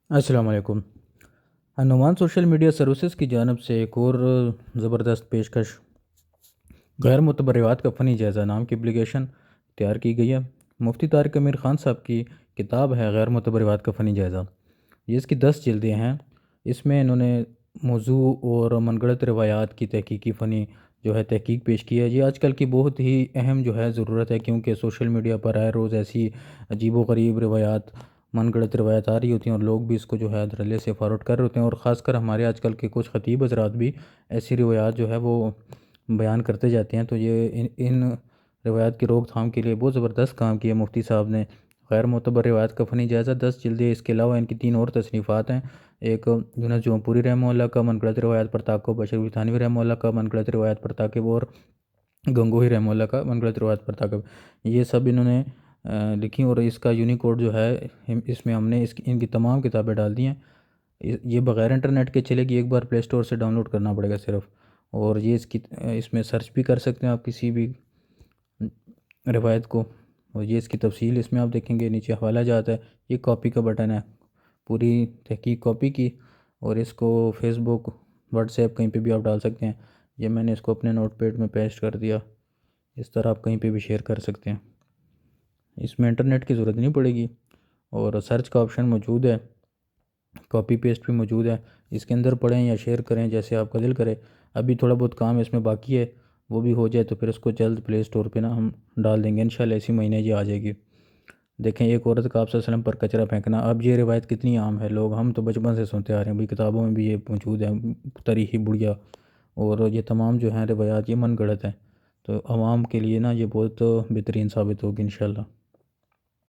السلام علیکم۔ Noman social media services کی جانب سے ایک اور زبردست پیشکش غیر معتبر روایات کا فنی جائزہ نام کی اپلیکیشن تیار کی گئی ہے۔ مفتی طارق امیر خان صاحب کی کتاب ہے غیر معتبر روایات کا فنی جائزہ۔ یہ اس کی 10 جلدیں ہیں۔ اس میں انہوں نے موضوع اور من گھڑت روایات کی تحقیقی فنی جو ہے تحقیق پیش کی ہے۔ یہ آج کل کی بہت ہی اہم جو ہے ضرورت ہے، کیونکہ سوشل میڈیا پر آئے روز ایسی عجیب و غریب روایات، من گھڑت روایات آ رہی ہوتی ہیں، اور لوگ بھی اس کو جو ہے دھڑلے سے فارورڈ کر رہے ہوتے ہیں، اور خاص کر ہمارے آج کل کے کچھ خطیب حضرات بھی ایسی روایات جو ہے وہ بیان کرتے جاتے ہیں۔ تو یہ ان روایات کی روک تھام کے لیے بہت زبردست کام کیا مفتی صاحب نے۔ غیر معتبر روایات کا فنی جائزہ 10 جلدیں، اس کے علاوہ ان کی 3 اور تصنیفات ہیں۔ ایک یونس جون پوری رحمہ اللہ کا من گھڑت روایات پر تعاقب، اشرف تھانوی رحمہ اللہ کا من گھڑت روایات پر تعاقب، اور گنگوہی رحمہ اللہ کا من گھڑت روایات پر تعاقب، یہ سب انہوں نے لکھی، اور اس کا یونیکوڈ جو ہے اس میں ہم نے ان کی تمام کتابیں ڈال دی ہیں۔ یہ بغیر انٹرنیٹ کے چلے گی، ایک بار پلے اسٹور سے ڈاؤن لوڈ کرنا پڑے گا صرف، اور یہ اس میں سرچ بھی کر سکتے ہیں آپ کسی بھی روایت کو، اور یہ اس کی تفصیل اس میں آپ دیکھیں گے، نیچے حوالہ جاتا ہے، یہ کاپی کا بٹن ہے، پوری تحقیق کاپی کی، اور اس کو فیس بک، واٹس ایپ کہیں پہ بھی آپ ڈال سکتے ہیں۔ یہ میں نے اس کو اپنے نوٹ پیڈ میں پیسٹ کر دیا، اس طرح آپ کہیں پہ بھی شیئر کر سکتے ہیں۔ اس میں انٹرنیٹ کی ضرورت نہیں پڑے گی، اور سرچ کا آپشن موجود ہے، کاپی پیسٹ بھی موجود ہے، اس کے اندر پڑھیں یا شیئر کریں جیسے آپ کا دل کرے۔ ابھی تھوڑا بہت کام اس میں باقی ہے، وہ بھی ہو جائے تو پھر اس کو جلد پلے اسٹور پہ نا ہم ڈال دیں گے، انشاءاللہ اسی مہینے یہ آ جائے گی۔ دیکھیں، ایک عورت کا آپ صلی اللہ علیہ وسلم پر کچرا پھینکنا، اب یہ روایت کتنی عام ہے، لوگ ہم تو بچپن سے سنتے آ رہے ہیں، بھئی کتابوں میں بھی یہ موجود ہے، تاریخی بڑھیا، اور یہ تمام جو ہیں روایات یہ من گھڑت ہیں، تو عوام کے لیے نا یہ بہت بہترین ثابت ہوگی انشاءاللہ۔